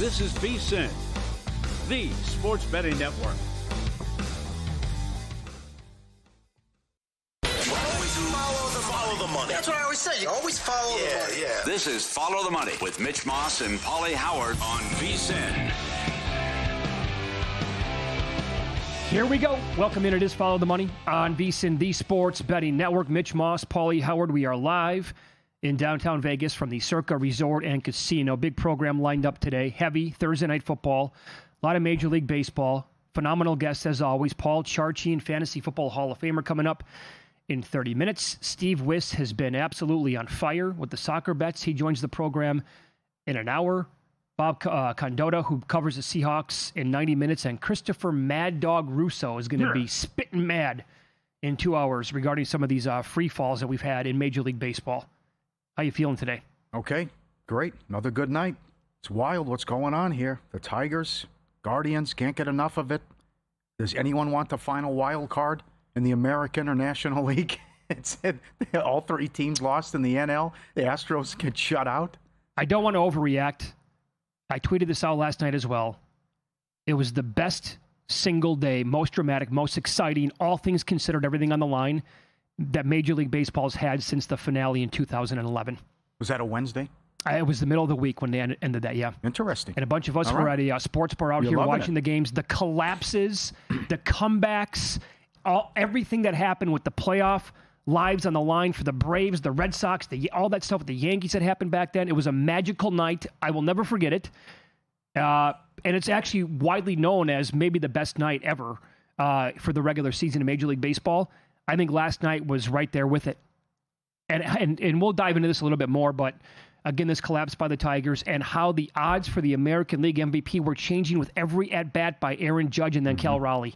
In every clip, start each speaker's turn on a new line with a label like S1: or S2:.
S1: This is VSiN, the sports betting network.
S2: Follow the money. That's what I always say. You always follow the money. Yeah.
S1: This is Follow the Money with Mitch Moss and Paulie Howard on VSiN.
S3: Here we go. Welcome in. It is Follow the Money on VSiN, the sports betting network. Mitch Moss, Paulie Howard. We are live in downtown Vegas from the Circa Resort and Casino. Big program lined up today. Heavy Thursday night football. A lot of Major League Baseball. Phenomenal guests as always. Paul Charchian, Fantasy Football Hall of Famer, coming up in 30 minutes. Steve Wiss has been absolutely on fire with the soccer bets. He joins the program in an hour. Bob Condotta, who covers the Seahawks in 90 minutes, and Christopher Mad Dog Russo is going to be spitting mad in 2 hours regarding some of these free falls that we've had in Major League Baseball. How you feeling today?
S4: Okay, great. Another good night. It's wild what's going on here. The Tigers, Guardians, can't get enough of it. Does anyone want the final wild card in the American or National League? It's all three teams lost in the NL. The Astros get shut out.
S3: I don't want to overreact. I tweeted this out last night as well. It was the best single day, most dramatic, most exciting, all things considered, everything on the line, that Major League Baseball's had since the finale in 2011.
S4: Was that a Wednesday?
S3: It was the middle of the week when they ended that, yeah.
S4: Interesting.
S3: And a bunch of us were at a sports bar out here watching the games. The collapses, the comebacks, everything that happened with the playoff lives on the line for the Braves, the Red Sox, all that stuff with the Yankees that happened back then. It was a magical night. I will never forget it. And it's actually widely known as maybe the best night ever for the regular season of Major League Baseball. I think last night was right there with it. And we'll dive into this a little bit more, but again, this collapse by the Tigers and how the odds for the American League MVP were changing with every at-bat by Aaron Judge and then Cal Raleigh.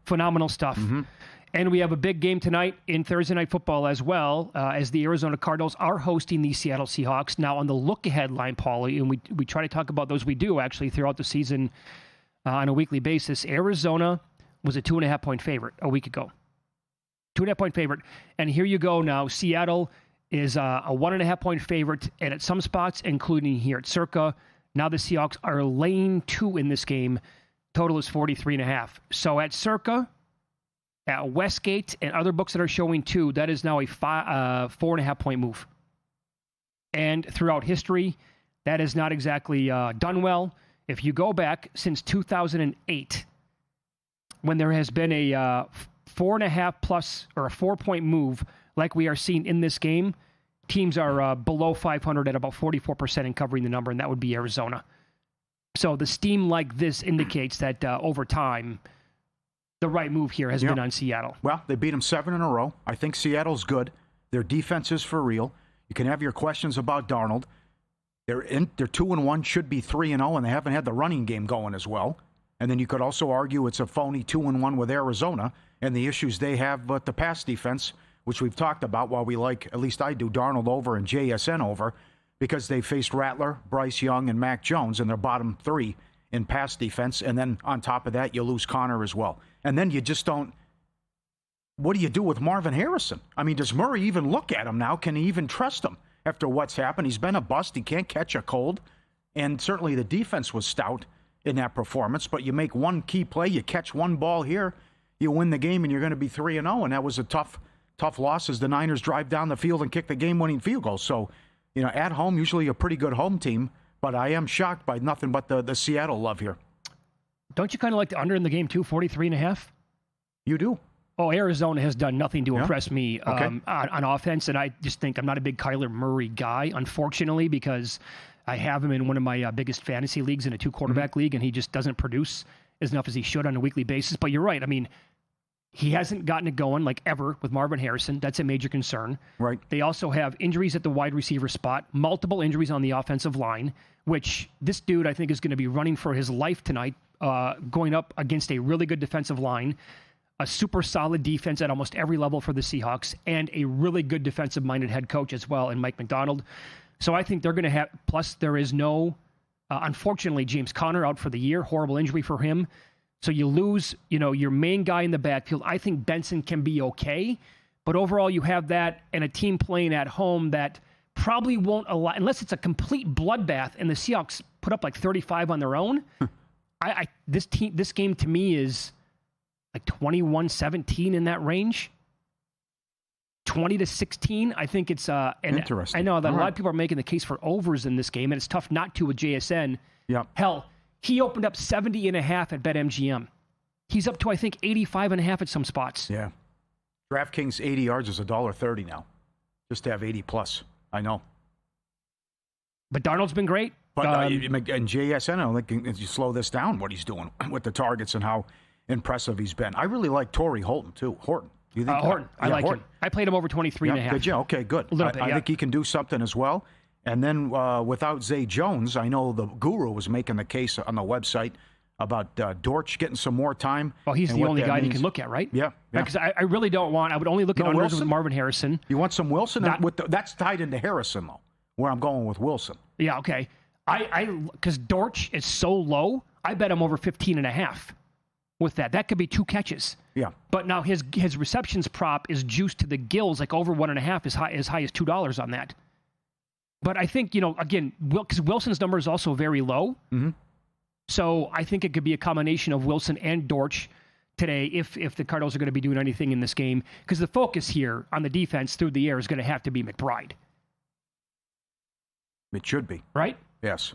S3: Phenomenal stuff. And we have a big game tonight in Thursday Night Football as well, as the Arizona Cardinals are hosting the Seattle Seahawks. Now, on the look-ahead line, Paulie, and we try to talk about those, we do actually throughout the season on a weekly basis. Arizona was a 2.5-point favorite a week ago. 2.5-point favorite. And here you go now. Seattle is a 1.5-point favorite, and at some spots, including here at Circa, now the Seahawks are laying 2 in this game. Total is 43.5. So at Circa, at Westgate, and other books that are showing 2, that is now a 4.5-point move. And throughout history, that is not exactly done well. If you go back since 2008, when there has been a 4.5 plus or a 4-point move like we are seeing in this game, teams are below 500 at about 44% in covering the number, and that would be Arizona. So the steam like this indicates that over time, the right move here has been on Seattle.
S4: Well, they beat them 7 in a row. I think Seattle's good. Their defense is for real. You can have your questions about Darnold. They're 2-1, should be 3-0, and they haven't had the running game going as well. And then you could also argue it's a phony 2-1 with Arizona and the issues they have with the pass defense, which we've talked about, while we like, at least I do, Darnold over and JSN over, because they faced Rattler, Bryce Young, and Mac Jones in their bottom 3 in pass defense. And then on top of that, you lose Connor as well. And then you just don't. What do you do with Marvin Harrison? I mean, does Murray even look at him now? Can he even trust him after what's happened? He's been a bust. He can't catch a cold. And certainly the defense was stout in that performance. But you make one key play, you catch one ball here, you win the game, and you're going to be 3-0. And that was a tough loss as the Niners drive down the field and kick the game-winning field goal. So, at home, usually a pretty good home team. But I am shocked by nothing but the Seattle love here.
S3: Don't you kind of like the under in the game, too, 43.5?
S4: You do?
S3: Oh, Arizona has done nothing to impress me on offense, and I just think I'm not a big Kyler Murray guy, unfortunately, because I have him in one of my biggest fantasy leagues in a 2-quarterback league, and he just doesn't produce as enough as he should on a weekly basis. But you're right. I mean, he hasn't gotten it going like ever with Marvin Harrison. That's a major concern.
S4: Right.
S3: They also have injuries at the wide receiver spot, multiple injuries on the offensive line, which this dude, I think, is going to be running for his life tonight, going up against a really good defensive line, a super solid defense at almost every level for the Seahawks, and a really good defensive-minded head coach as well in Mike McDonald. So I think they're going to have, plus there is no, unfortunately, James Conner out for the year, horrible injury for him. So you lose, your main guy in the backfield. I think Benson can be okay, but overall you have that and a team playing at home that probably won't allow, unless it's a complete bloodbath and the Seahawks put up like 35 on their own. This game to me is like 21-17 in that range. 20-16. I think it's
S4: interesting.
S3: I know that a lot of people are making the case for overs in this game, and it's tough not to with JSN.
S4: Yeah.
S3: Hell, he opened up 70.5 at BetMGM. He's up to, I think, 85.5 at some spots.
S4: Yeah. DraftKings 80 yards is $1.30 now. Just to have 80 plus. I know.
S3: But Darnold's been great.
S4: But and JSN, I don't think if you slow this down, what he's doing with the targets and how impressive he's been. I really like Torrey Holton, too. Horton. You think
S3: Horton. I like him. I played him over 23.5.
S4: Did you? Okay, good. I think he can do something as well. And then without Zay Jones, I know the Guru was making the case on the website about Dortch getting some more time.
S3: Well, he's the only guy you can look at, right?
S4: Yeah.
S3: Because I really don't want. I would only look at unders with Marvin Harrison.
S4: You want some Wilson? That's tied into Harrison, though, where I'm going with Wilson.
S3: Yeah, okay. Because Dortch is so low, I bet him over 15.5 with that. That could be 2 catches.
S4: Yeah.
S3: But now his receptions prop is juiced to the gills, like over 1.5, as high as $2 on that. But I think, again, because Wilson's number is also very low.
S4: Mm-hmm.
S3: So I think it could be a combination of Wilson and Dortch today if the Cardinals are going to be doing anything in this game. Because the focus here on the defense through the air is going to have to be McBride.
S4: It should be.
S3: Right?
S4: Yes.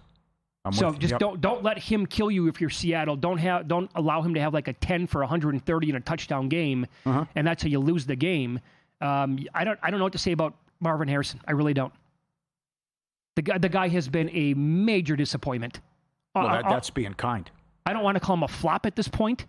S3: Don't let him kill you if you're Seattle. Don't allow him to have like a 10 for 130 in a touchdown game, and that's how you lose the game. I don't know what to say about Marvin Harrison. I really don't. The guy has been a major disappointment.
S4: Well, that's being kind.
S3: I don't want to call him a flop at this point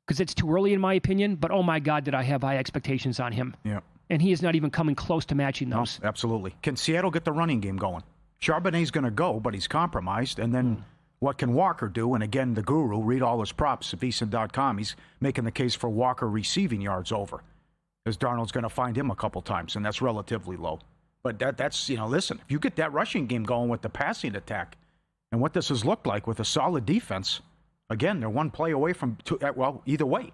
S3: because it's too early in my opinion, but oh my God, did I have high expectations on him.
S4: Yeah.
S3: And he is not even coming close to matching those.
S4: No, absolutely. Can Seattle get the running game going? Charbonnet's going to go, but he's compromised. And then what can Walker do? And again, the Guru, read all his props at VSiN.com. He's making the case for Walker receiving yards over, as Darnold's going to find him a couple times, and that's relatively low. But that's, listen, if you get that rushing game going with the passing attack and what this has looked like with a solid defense, again, they're one play away from, either way.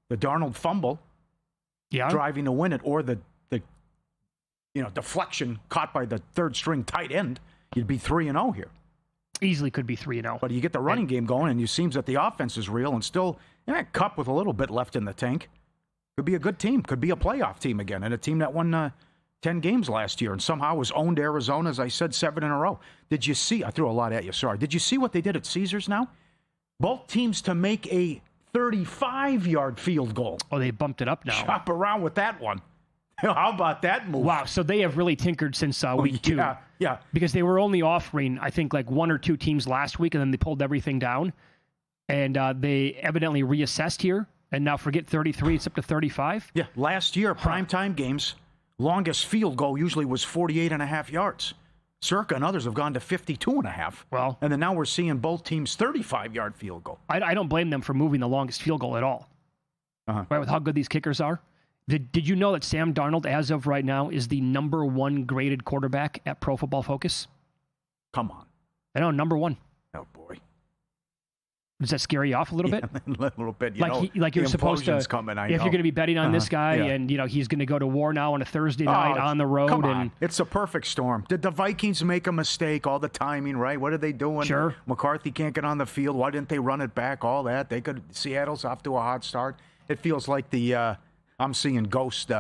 S4: The Darnold fumble, driving to win it, or the deflection caught by the third-string tight end, you'd be 3-0 here.
S3: Easily could be 3-0.
S4: But you get the running game going, and it seems that the offense is real, and still, Kupp with a little bit left in the tank. Could be a good team. Could be a playoff team again, and a team that won 10 games last year and somehow was owned Arizona, as I said, 7 in a row. Did you see? I threw a lot at you, sorry. Did you see what they did at Caesars now? Both teams to make a 35-yard field goal.
S3: Oh, they bumped it up now.
S4: Chop around with that one. How about that move?
S3: Wow, so they have really tinkered since week 2.
S4: Yeah.
S3: Because they were only offering, I think, like 1 or 2 teams last week, and then they pulled everything down. And they evidently reassessed here, and now forget 33, it's up to 35.
S4: Yeah, last year, primetime games, longest field goal usually was 48.5 yards. Circa and others have gone to 52.5.
S3: Well,
S4: and then now we're seeing both teams 35-yard field goal.
S3: I don't blame them for moving the longest field goal at all. Right, with how good these kickers are. Did you know that Sam Darnold, as of right now, is the number 1 graded quarterback at Pro Football Focus?
S4: Come on.
S3: I know, number 1.
S4: Oh, boy.
S3: Does that scare you off a little bit?
S4: A little bit.
S3: Like you're supposed to,
S4: coming,
S3: if you're going to be betting on this guy and, he's going to go to war now on a Thursday night on the road.
S4: Come on. It's a perfect storm. Did the Vikings make a mistake? All the timing, right? What are they doing?
S3: Sure.
S4: McCarthy can't get on the field. Why didn't they run it back? All that. Seattle's off to a hot start. It feels like I'm seeing ghost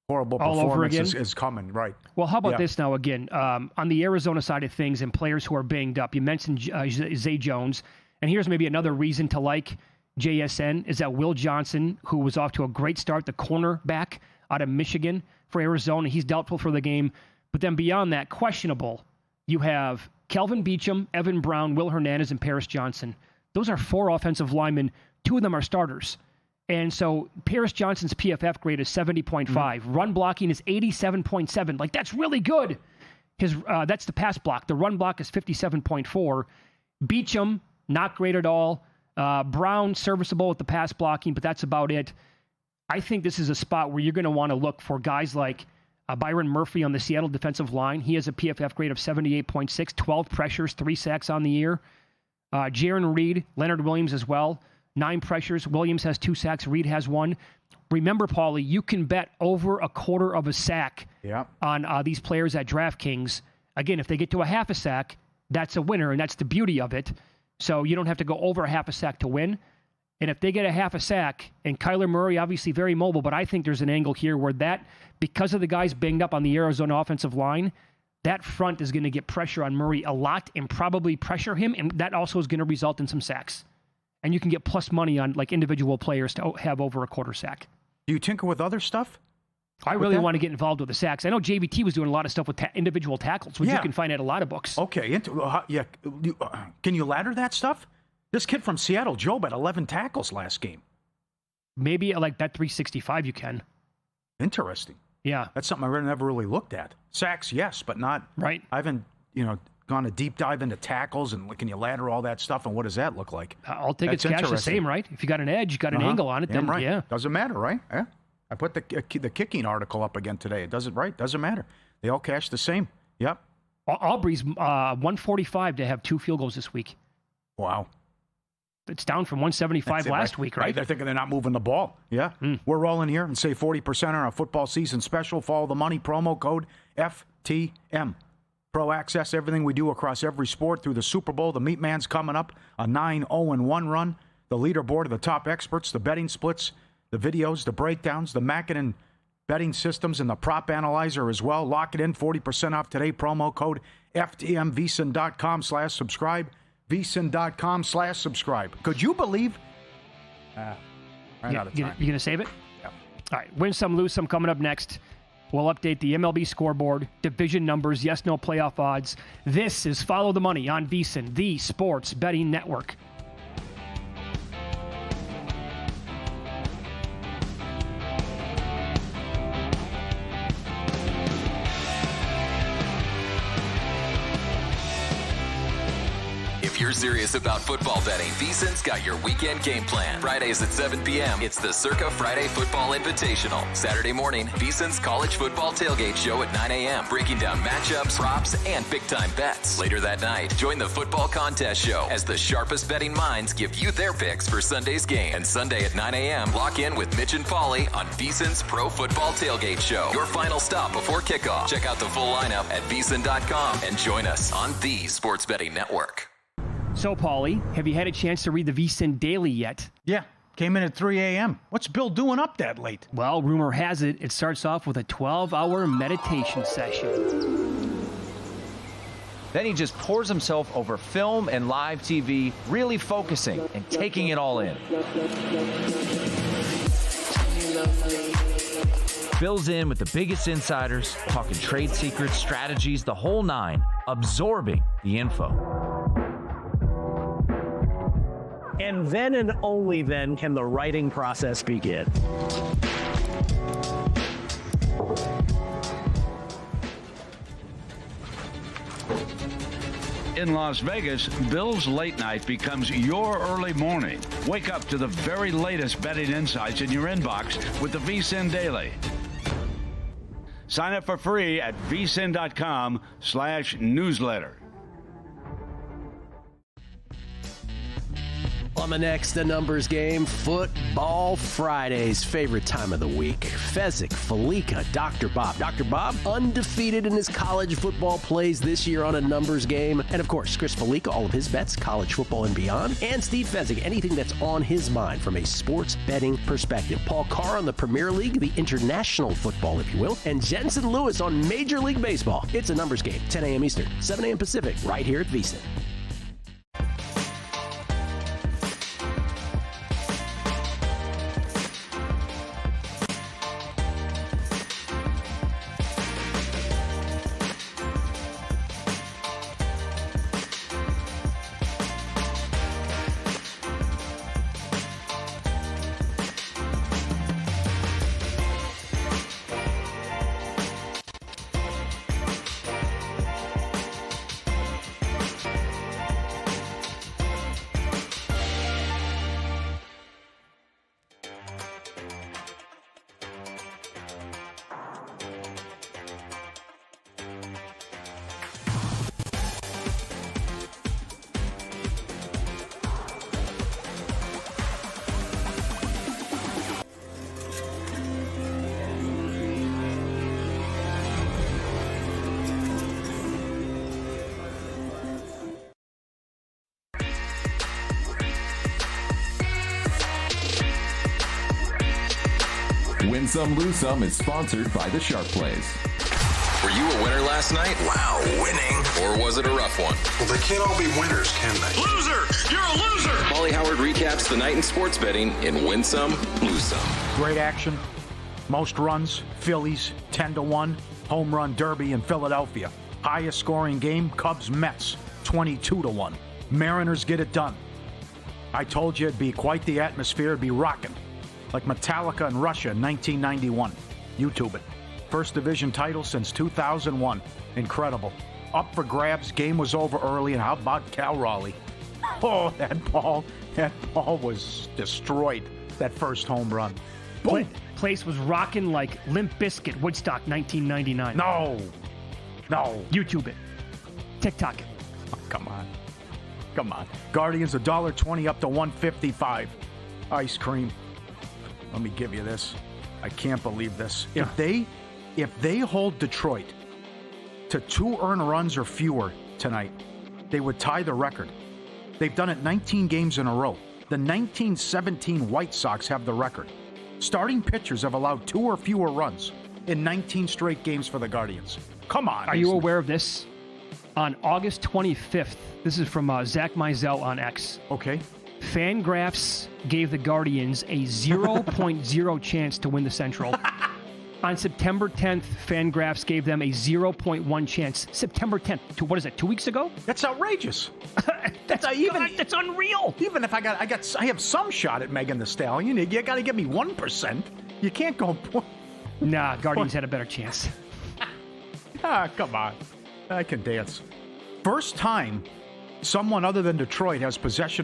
S4: horrible
S3: all
S4: performance is coming, right?
S3: Well, how about this now again? On the Arizona side of things and players who are banged up, you mentioned Zay Jones. And here's maybe another reason to like JSN is that Will Johnson, who was off to a great start, the cornerback out of Michigan for Arizona, he's doubtful for the game. But then beyond that, questionable, you have Kelvin Beachum, Evan Brown, Will Hernandez, and Paris Johnson. Those are 4 offensive linemen. 2 of them are starters. And so Paris Johnson's PFF grade is 70.5. Run blocking is 87.7. Like, that's really good. That's the pass block. The run block is 57.4. Beachum, not great at all. Brown, serviceable with the pass blocking, but that's about it. I think this is a spot where you're going to want to look for guys like Byron Murphy on the Seattle defensive line. He has a PFF grade of 78.6, 12 pressures, 3 sacks on the year. Jaron Reed, Leonard Williams as well. 9 pressures. Williams has 2 sacks. Reed has 1. Remember, Paulie, you can bet over a quarter of a sack on these players at DraftKings. Again, if they get to a half a sack, that's a winner, and that's the beauty of it. So you don't have to go over a half a sack to win. And if they get a half a sack, and Kyler Murray, obviously very mobile, but I think there's an angle here where that, because of the guys banged up on the Arizona offensive line, that front is going to get pressure on Murray a lot and probably pressure him, and that also is going to result in some sacks. And you can get plus money on like individual players to have over a quarter sack.
S4: Do you tinker with other stuff?
S3: I really want to get involved with the sacks. I know JVT was doing a lot of stuff with individual tackles, which you can find at a lot of books.
S4: Okay. Can you ladder that stuff? This kid from Seattle, Job, had 11 tackles last game.
S3: Maybe like that 365 you can.
S4: Interesting.
S3: Yeah.
S4: That's something I never really looked at. Sacks, yes, but not.
S3: Right.
S4: I haven't, gone a deep dive into tackles and can you ladder all that stuff and what does that look like?
S3: All tickets cash the same, right? If you got an edge, you got an angle on it, then
S4: right.
S3: Yeah.
S4: Doesn't matter, right? Yeah. I put the kicking article up again today. It doesn't matter. They all cash the same. Yep.
S3: Aubrey's 145 to have 2 field goals this week.
S4: Wow.
S3: It's down from 175 last week, right?
S4: They're thinking they're not moving the ball. Yeah. We're rolling here and save 40% on our football season special. Follow the money promo code FTM. Pro access everything we do across every sport through the Super Bowl. The Meat Man's coming up, a 9-0-1 run. The leaderboard of the top experts, the betting splits, the videos, the breakdowns, the Mackinnon betting systems, and the prop analyzer as well. Lock it in, 40% off today. Promo code FTM, VSiN.com/subscribe. VSiN.com/subscribe. Could you believe? Out of time.
S3: You going to save it?
S4: Yeah.
S3: All right. Win some, lose some coming up next. We'll update the MLB scoreboard, division numbers, yes, no playoff odds. This is Follow the Money on VSiN, the sports betting network.
S5: If you're serious about football betting, VSiN's got your weekend game plan. Fridays at 7 p.m., it's the Circa Friday Football Invitational. Saturday morning, VSiN's college football tailgate show at 9 a.m., breaking down matchups, props, and big-time bets. Later that night, join the football contest show as the sharpest betting minds give you their picks for Sunday's game. And Sunday at 9 a.m., lock in with Mitch and Paulie on VSiN's Pro Football Tailgate Show. Your final stop before kickoff. Check out the full lineup at VSiN.com and join us on the Sports Betting Network.
S3: So, Paulie, have you had a chance to read the VSiN Daily yet?
S4: Yeah, came in at 3 a.m. What's Bill doing up that late?
S3: Well, rumor has it, it starts off with a 12-hour meditation session.
S6: Then he just pours himself over film and live TV, really focusing and taking it all in. Bill's in with the biggest insiders, talking trade secrets, strategies, the whole nine, absorbing the info.
S7: And then and only then can the writing process begin.
S8: In Las Vegas, Bill's late night becomes your early morning. Wake up to the very latest betting insights in your inbox with the VSiN Daily. Sign up for free at vsin.com/newsletter.
S7: On the next The Numbers Game, Football Friday's favorite time of the week. Fezzik, Falika, Dr. Bob. Dr. Bob, undefeated in his college football plays this year on A Numbers Game. And of course, Chris Falika, all of his bets, college football and beyond. And Steve Fezzik, anything that's on his mind from a sports betting perspective. Paul Carr on the Premier League, the international football, if you will. And Jensen Lewis on Major League Baseball. It's A Numbers Game, 10 a.m. Eastern, 7 a.m. Pacific, right here at VSiN.
S9: Win Some, Lose Some is sponsored by the Sharp Plays.
S5: Were you a winner last night?
S2: Wow, winning.
S5: Or was it a rough one?
S2: Well, they can't all be winners, can they?
S1: Loser! You're a loser!
S5: Paulie Howard recaps the night in sports betting in Win Some, Lose Some.
S4: Great action. Most runs, Phillies, 10-1. Home run derby in Philadelphia. Highest scoring game, Cubs-Mets, 22-1. Mariners get it done. I told you it'd be quite the atmosphere. It'd be rocking. Like Metallica in Russia in 1991. YouTube it. First division title since 2001. Incredible. Up for grabs. Game was over early. And how about Cal Raleigh? Oh, that ball was destroyed. That first home run. Boom.
S3: Place was rocking like Limp Bizkit, Woodstock, 1999.
S4: No.
S3: YouTube it. TikTok.
S4: Oh, come on. Guardians $1.20 up to $1.55. Ice cream. Let me give you this. I can't believe this.
S3: Yeah.
S4: If they hold Detroit to 2 earned runs or fewer tonight, they would tie the record. They've done it 19 games in a row. The 1917 White Sox have the record. Starting pitchers have allowed 2 or fewer runs in 19 straight games for the Guardians. Come on.
S3: Are you aware of this? On August 25th, this is from Zach Mizell on X.
S4: Okay.
S3: Fangraphs gave the Guardians a 0.0 chance to win the Central. On September 10th, Fangraphs gave them a 0.1 chance. September 10th. What is it? 2 weeks ago?
S4: That's outrageous.
S3: That's unreal.
S4: Even if I have some shot at Megan Thee Stallion, you got to give me 1%. You can't go.
S3: Nah, Guardians had a better chance.
S4: Come on. I can dance. First time someone other than Detroit has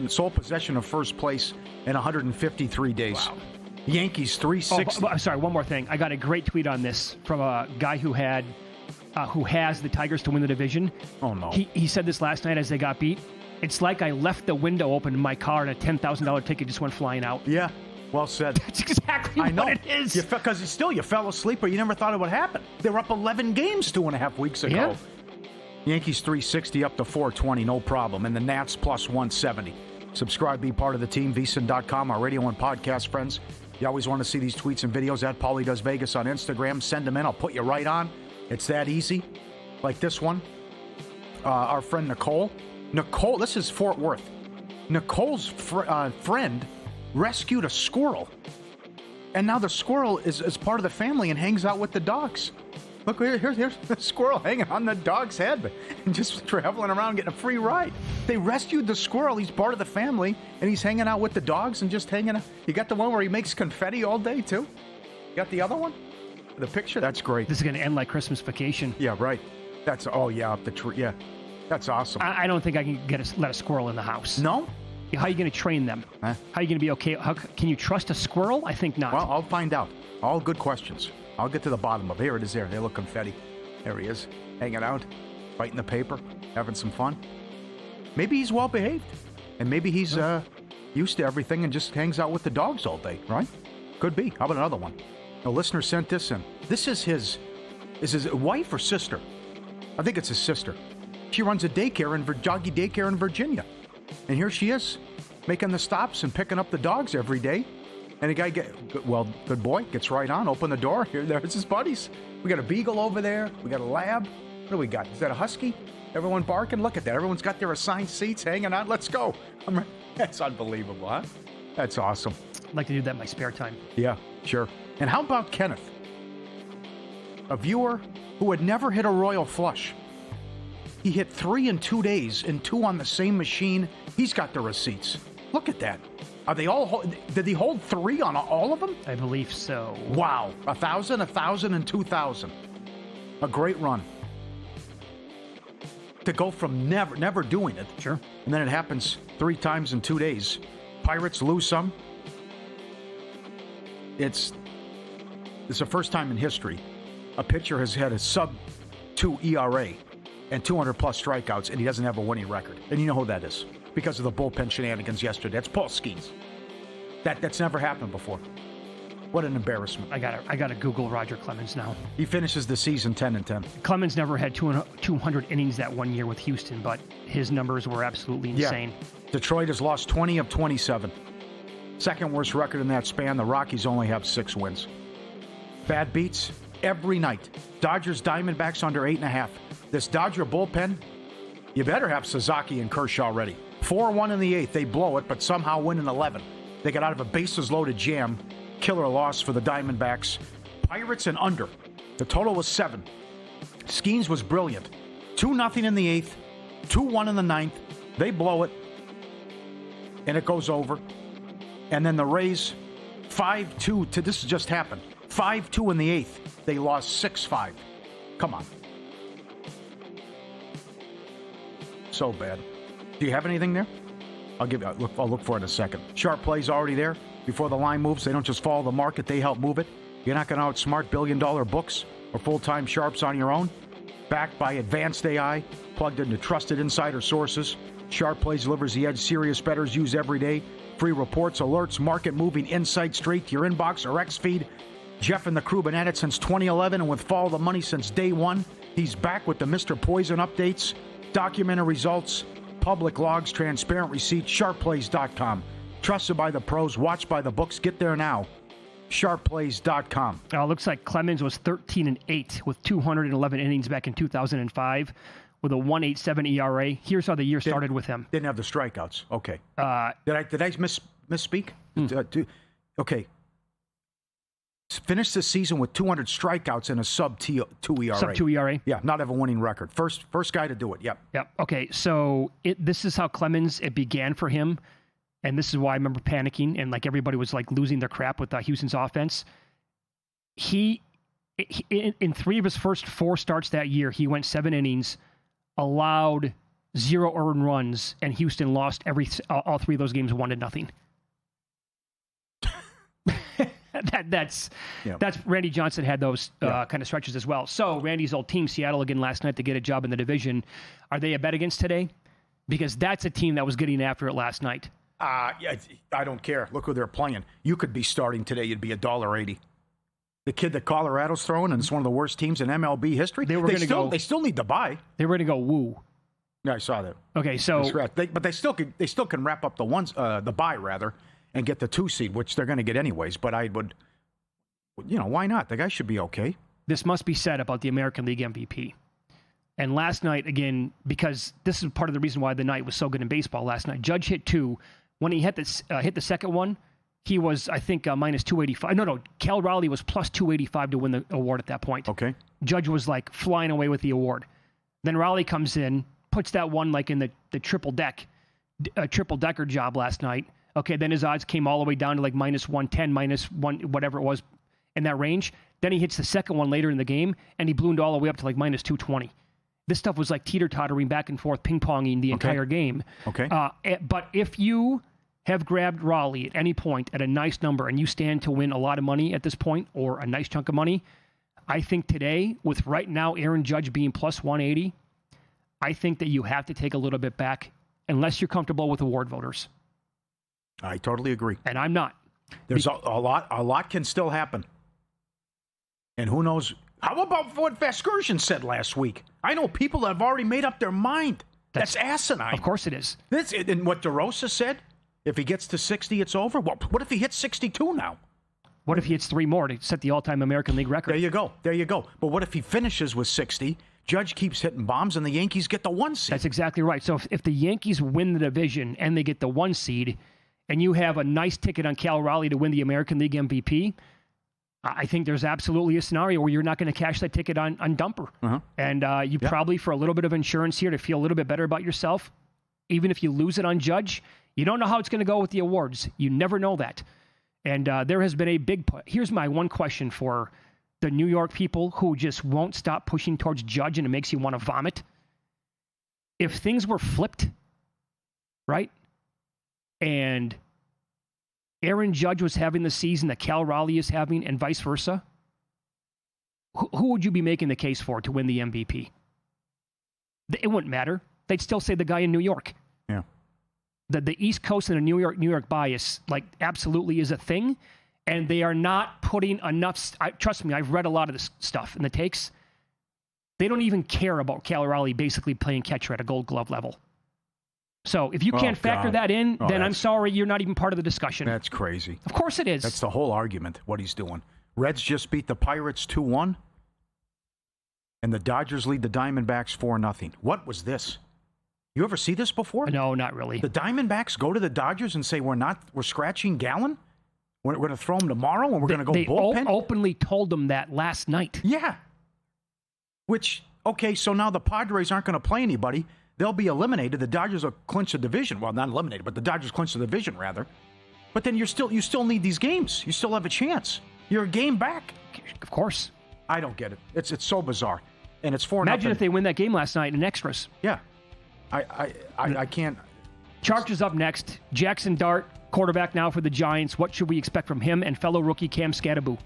S4: sole possession of first place in 153 days.
S3: Wow.
S4: Yankees 360.
S3: I'm sorry, one more thing. I got a great tweet on this from a guy who has the Tigers to win the division.
S4: Oh, no.
S3: He said this last night as they got beat. It's like I left the window open in my car and a $10,000 ticket just went flying out.
S4: Yeah, well said.
S3: That's exactly what it is.
S4: Because you fell asleep or you never thought it would happen. They were up 11 games 2.5 weeks ago.
S3: Yeah.
S4: Yankees 360 up to 420, no problem. And the Nats plus 170. Subscribe, be part of the team, VSiN.com, our radio and podcast friends. You always want to see these tweets and videos at Paulie Does Vegas on Instagram. Send them in. I'll put you right on. It's that easy. Like this one. Our friend Nicole. This is Fort Worth. Nicole's friend rescued a squirrel. And now the squirrel is part of the family and hangs out with the dogs. Look, here's the squirrel hanging on the dog's head and just traveling around getting a free ride. They rescued the squirrel. He's part of the family, and he's hanging out with the dogs and just hanging out. You got the one where he makes confetti all day, too? You got the other one? The picture? That's great.
S3: This is going to end like Christmas Vacation.
S4: Yeah, right. Up the tree. Yeah, that's awesome.
S3: I don't think I can let a squirrel in the house.
S4: No?
S3: How are you going to train them?
S4: Huh?
S3: How are you going to be okay? Can you trust a squirrel? I think not.
S4: Well, I'll find out. All good questions. I'll get to the bottom of it. Here it is there. They look confetti. There he is, hanging out, biting the paper, having some fun. Maybe he's well behaved. And maybe he's used to everything and just hangs out with the dogs all day, right? Could be. How about another one? A listener sent this in. This is his wife or sister? I think it's his sister. She runs a doggy daycare in Virginia. And here she is, making the stops and picking up the dogs every day. And the guy good boy, gets right on, open the door. There's his buddies. We got a beagle over there. We got a lab. What do we got? Is that a husky? Everyone barking? Look at that. Everyone's got their assigned seats hanging out. Let's go. That's unbelievable, huh? That's awesome.
S3: I'd like to do that in my spare time.
S4: Yeah, sure. And how about Kenneth? A viewer who had never hit a royal flush. He hit 3 in 2 days and 2 on the same machine. He's got the receipts. Look at that. Are they all? Did he hold 3 on all of them?
S3: I believe so.
S4: Wow. 1,000, 1,000, and 2,000. A great run. To go from never doing it.
S3: Sure.
S4: And then it happens 3 times in 2 days. Pirates lose some. It's the first time in history a pitcher has had a sub-2 ERA and 200-plus strikeouts, and he doesn't have a winning record. And you know who that is. Because of the bullpen shenanigans yesterday. That's Paul Skeens. That's never happened before. What an embarrassment.
S3: I gotta Google Roger Clemens now.
S4: He finishes the season 10-10.
S3: Clemens never had 200 innings that one year with Houston, but his numbers were absolutely insane.
S4: Yeah. Detroit has lost 20 of 27. Second worst record in that span. The Rockies only have 6 wins. Bad beats every night. Dodgers, Diamondbacks under 8.5. This Dodger bullpen, you better have Sasaki and Kershaw ready. 4-1 in the 8th. They blow it, but somehow win in 11. They get out of a bases-loaded jam. Killer loss for the Diamondbacks. Pirates and under. The total was 7. Skeens was brilliant. 2-0 in the 8th. 2-1 in the 9th. They blow it. And it goes over. And then the Rays, 5-2 to, this just happened. 5-2 in the 8th. They lost 6-5. Come on. So bad. Do you have anything there? I'll look for it in a second. Sharp plays already there. Before the line moves, they don't just follow the market, they help move it. You're not going to outsmart billion-dollar books or full-time sharps on your own. Backed by advanced AI, plugged into trusted insider sources. Sharp Plays delivers the edge serious bettors use every day. Free reports, alerts, market-moving insights straight to your inbox or X feed. Jeff and the crew been at it since 2011 and with Follow the Money since day one. He's back with the Mr. Poison updates, documented results, public logs, transparent receipts, sharpplays.com. Trusted by the pros, watched by the books. Get there now. Sharpplays.com.
S3: Looks like Clemens was 13-8 with 211 innings back in 2005 with a 1.87 ERA. Here's how the year started with him.
S4: Didn't have the strikeouts. Okay. Did I misspeak? Okay. Finished the season with 200 strikeouts and a sub-2 ERA.
S3: Sub-2 ERA?
S4: Yeah, not have a winning record. First guy to do it. Yep.
S3: Okay, so this is how Clemens, it began for him. And this is why I remember panicking and like everybody was like losing their crap with Houston's offense. He in 3 of his first 4 starts that year, he went 7 innings, allowed 0 earned runs, and Houston lost all 3 of those games 1-0. That's Randy Johnson had those kind of stretches as well. So Randy's old team, Seattle, again last night to get a job in the division. Are they a bet against today? Because that's a team that was getting after it last night.
S4: I don't care. Look who they're playing. You could be starting today. You'd be $1.80. The kid that Colorado's throwing, and it's one of the worst teams in MLB history. They still need to buy.
S3: They were going to go woo.
S4: Yeah, I saw that.
S3: Okay, so
S4: but they still can wrap up the buy rather, and get the 2 seed, which they're going to get anyways. But I would, why not? The guy should be okay.
S3: This must be said about the American League MVP. And last night, again, because this is part of the reason why the night was so good in baseball last night. Judge hit 2. When he hit the second one, he was, I think, minus 285. No, Cal Raleigh was plus 285 to win the award at that point.
S4: Okay.
S3: Judge was like flying away with the award. Then Raleigh comes in, puts that one like in the triple decker job last night. Okay, then his odds came all the way down to like minus 110, minus 1, whatever it was in that range. Then he hits the second one later in the game, and he ballooned all the way up to like minus 220. This stuff was like teeter-tottering back and forth, ping-ponging the entire game.
S4: Okay.
S3: But if you have grabbed Raleigh at any point at a nice number and you stand to win a lot of money at this point or a nice chunk of money, I think today, with right now Aaron Judge being plus 180, I think that you have to take a little bit back unless you're comfortable with award voters.
S4: I totally agree.
S3: And I'm not.
S4: There's a lot can still happen. And who knows? How about what Vasgersian said last week? I know people that have already made up their mind. That's asinine.
S3: Of course it is.
S4: And what DeRosa said, if he gets to 60, it's over. Well, what if he hits 62 now?
S3: What if he hits 3 more to set the all-time American League record?
S4: There you go. But what if he finishes with 60, Judge keeps hitting bombs, and the Yankees get the 1 seed?
S3: That's exactly right. So if the Yankees win the division and they get the 1 seed, and you have a nice ticket on Cal Raleigh to win the American League MVP, I think there's absolutely a scenario where you're not going to cash that ticket on Dumper.
S4: Uh-huh.
S3: And you probably, for a little bit of insurance here to feel a little bit better about yourself, even if you lose it on Judge, you don't know how it's going to go with the awards. You never know that. And there has been a big push. Here's my one question for the New York people who just won't stop pushing towards Judge and it makes you want to vomit. If things were flipped, right, and Aaron Judge was having the season that Cal Raleigh is having and vice versa, who would you be making the case for to win the MVP? It wouldn't matter. They'd still say the guy in New York.
S4: Yeah.
S3: The East Coast and the New York bias, like, absolutely is a thing, and they are not putting enough. Trust me, I've read a lot of this stuff in the takes. They don't even care about Cal Raleigh basically playing catcher at a Gold Glove level. So if you can't factor that in, then I'm sorry, you're not even part of the discussion.
S4: That's crazy.
S3: Of course it is.
S4: That's the whole argument, what he's doing. Reds just beat the Pirates 2-1. And the Dodgers lead the Diamondbacks 4-0. What was this? You ever see this before?
S3: No, not really.
S4: The Diamondbacks go to the Dodgers and say, we're scratching Gallen? We're going to throw him tomorrow and we're going to go bullpen?
S3: They openly told them that last night.
S4: Yeah. Which, okay, so now the Padres aren't going to play anybody. They'll be eliminated. The Dodgers will clinch the division. Well, not eliminated, but the Dodgers clinch the division, rather. But then you still need these games. You still have a chance. You're a game back.
S3: Of course.
S4: I don't get it. It's so bizarre. And it's 4-0.
S3: Imagine if they win that game last night in extras.
S4: Yeah. I can't.
S3: Charch is up next. Jackson Dart, quarterback now for the Giants. What should we expect from him and fellow rookie Cam Scadaboo?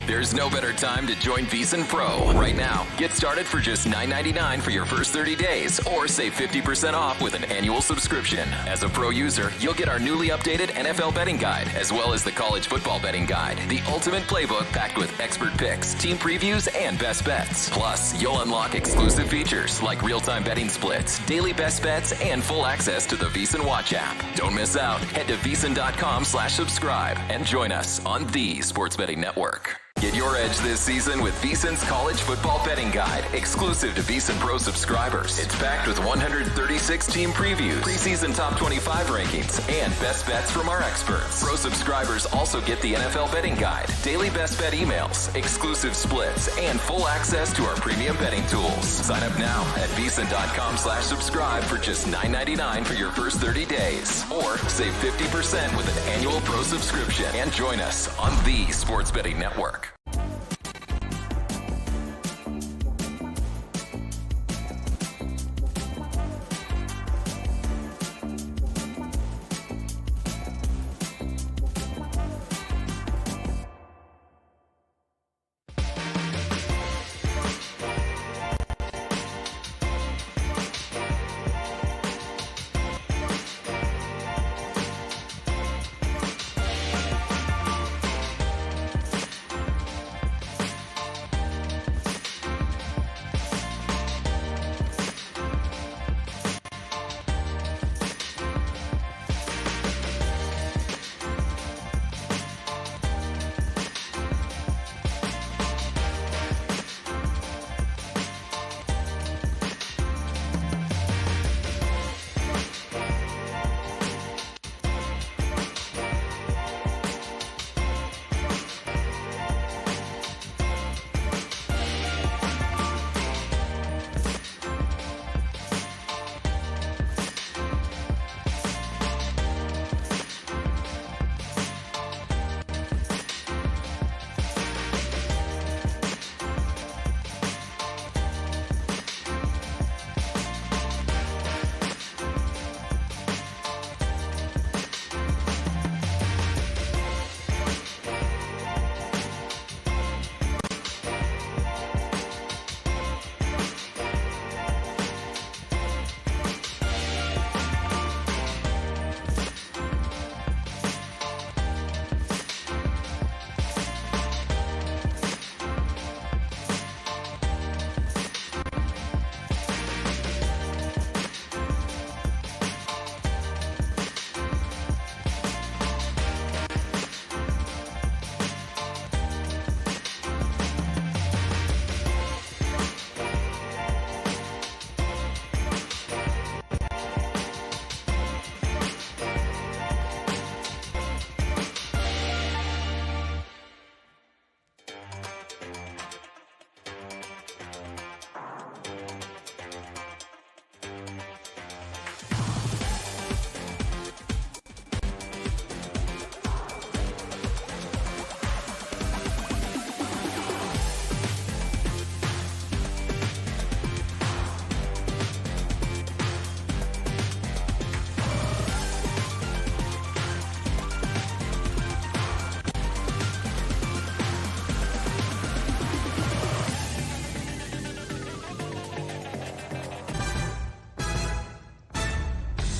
S5: There's no better time to join VSiN Pro. Right now, get started for just $9.99 for your first 30 days or save 50% off with an annual subscription. As a Pro user, you'll get our newly updated NFL betting guide, as well as the college football betting guide, the ultimate playbook packed with expert picks, team previews, and best bets. Plus, you'll unlock exclusive features like real-time betting splits, daily best bets, and full access to the VSiN Watch app. Don't miss out. Head to VSiN.com/subscribe and join us on the Sports Betting Network. Get your edge this season with VSiN's College Football Betting Guide, exclusive to VSiN Pro subscribers. It's packed with 136 team previews, preseason top 25 rankings, and best bets from our experts. Pro subscribers also get the NFL Betting Guide, daily best bet emails, exclusive splits, and full access to our premium betting tools. Sign up now at VSiN.com/subscribe for just $9.99 for your first 30 days. Or save 50% with an annual Pro subscription and join us on the Sports Betting Network.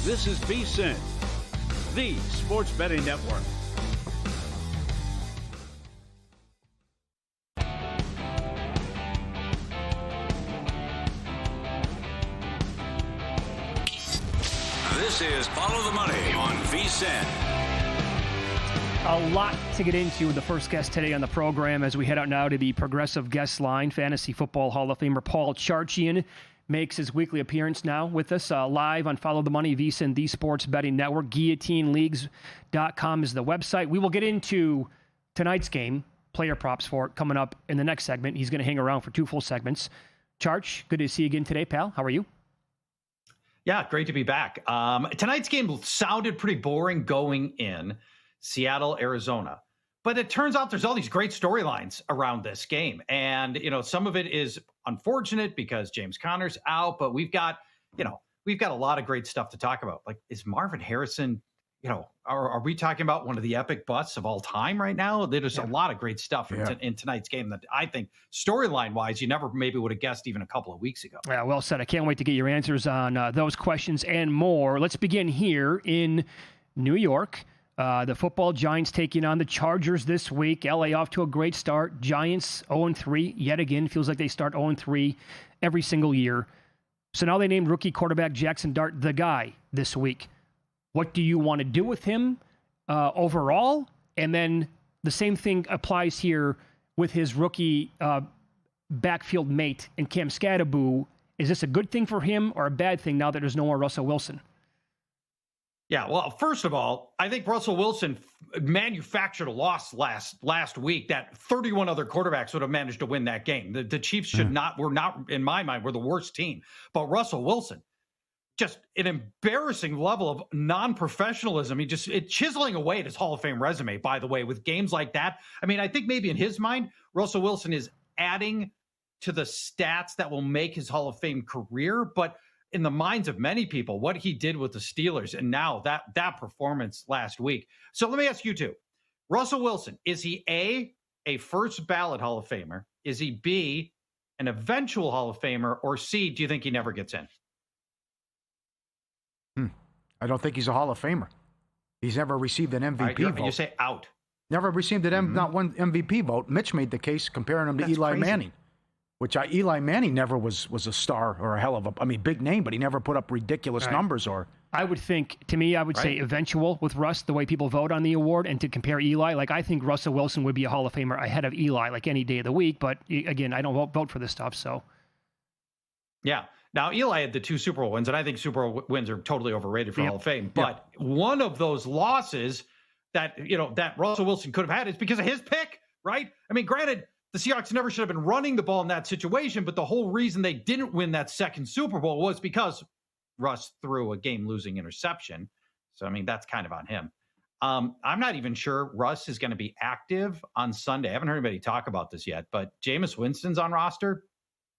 S8: This is VSiN, the Sports Betting Network.
S1: This is Follow the Money on VSiN.
S3: A lot to get into with the first guest today on the program as we head out now to the progressive guest line. Fantasy Football Hall of Famer Paul Charchian makes his weekly appearance now with us live on Follow the Money, VSiN, the Sports Betting Network. GuillotineLeagues.com is the website. We will get into tonight's game, player props for it, coming up in the next segment. He's going to hang around for 2 full segments. Charch, good to see you again today, pal. How are you?
S10: Yeah, great to be back. Tonight's game sounded pretty boring going in. Seattle, Arizona. But it turns out there's all these great storylines around this game. And, some of it is unfortunate because James Conner's out, but we've got a lot of great stuff to talk about. Like, is Marvin Harrison, are we talking about one of the epic busts of all time right now? There's a lot of great stuff in tonight's game that I think storyline-wise, you never maybe would have guessed even a couple of weeks ago.
S3: Yeah, well said. I can't wait to get your answers on those questions and more. Let's begin here in New York. The football Giants taking on the Chargers this week. LA off to a great start. Giants 0-3 yet again. Feels like they start 0-3 every single year. So now they named rookie quarterback Jackson Dart the guy this week. What do you want to do with him overall? And then the same thing applies here with his rookie backfield mate in Cam Scadaboo. Is this a good thing for him or a bad thing now that there's no more Russell Wilson?
S10: Yeah, well, first of all, I think Russell Wilson manufactured a loss last week that 31 other quarterbacks would have managed to win that game. The Chiefs were not, in my mind, were the worst team. But Russell Wilson, just an embarrassing level of non-professionalism. Chiseling away at his Hall of Fame resume, by the way, with games like that. I mean, I think maybe in his mind, Russell Wilson is adding to the stats that will make his Hall of Fame career, but in the minds of many people, what he did with the Steelers and now that performance last week. So let me ask you two. Russell Wilson, is he a first ballot Hall of Famer? Is he B, an eventual Hall of Famer? Or C, do you think he never gets in?
S4: I don't think he's a Hall of Famer. He's never received an MVP vote.
S10: You say out.
S4: Never received not one MVP vote. Mitch made the case comparing him to Eli Manning. Eli Manning never was a star or a hell of a, big name, but he never put up ridiculous numbers or.
S3: I would think, to me, I would say eventual with Russ, the way people vote on the award, and to compare Eli, I think Russell Wilson would be a Hall of Famer ahead of Eli, any day of the week. But again, I don't vote for this stuff, so.
S10: Yeah. Now, Eli had the 2 Super Bowl wins, and I think Super Bowl wins are totally overrated for Hall of Fame. But one of those losses that Russell Wilson could have had is because of his pick, right? Granted, the Seahawks never should have been running the ball in that situation, but the whole reason they didn't win that second Super Bowl was because Russ threw a game-losing interception. So, that's kind of on him. I'm not even sure Russ is going to be active on Sunday. I haven't heard anybody talk about this yet, but Jameis Winston's on roster.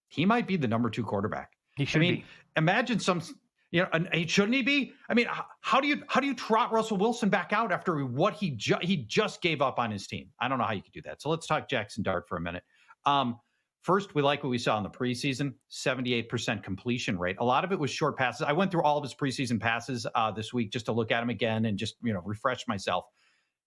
S10: He might be the number 2 quarterback.
S3: He should be.
S10: Imagine shouldn't he be? How do you trot Russell Wilson back out after what he just gave up on his team? I don't know how you could do that. So let's talk Jackson Dart for a minute. First, we like what we saw in the preseason, 78% completion rate. A lot of it was short passes. I went through all of his preseason passes this week just to look at him again and just, refresh myself.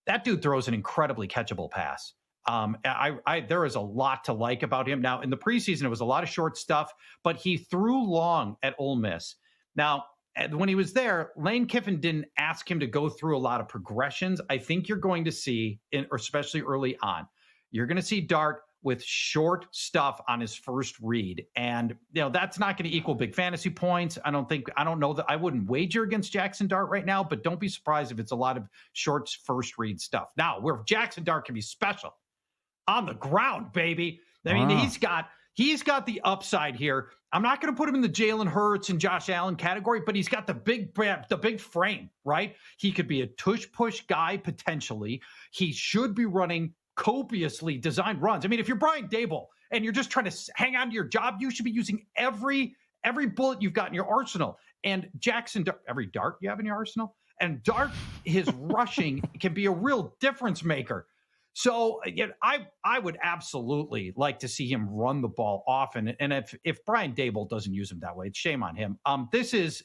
S10: That dude throws an incredibly catchable pass. There is a lot to like about him. Now, in the preseason, it was a lot of short stuff, but he threw long at Ole Miss. Now, when he was there, Lane Kiffin didn't ask him to go through a lot of progressions. I think you're going to see, especially early on, you're going to see Dart with short stuff on his first read. And, that's not going to equal big fantasy points. I don't know that I wouldn't wager against Jackson Dart right now, but don't be surprised if it's a lot of short first read stuff. Now, where Jackson Dart can be special on the ground, baby. He's got the upside here. I'm not going to put him in the Jalen Hurts and Josh Allen category, but he's got the big frame, right? He could be a tush-push guy potentially. He should be running copiously designed runs. If you're Brian Daboll and you're just trying to hang on to your job, you should be using every bullet you've got in your arsenal. And Jackson, every dart you have in your arsenal. And Dart, his rushing can be a real difference maker. So I would absolutely like to see him run the ball often. And if Brian Daboll doesn't use him that way, it's shame on him. He's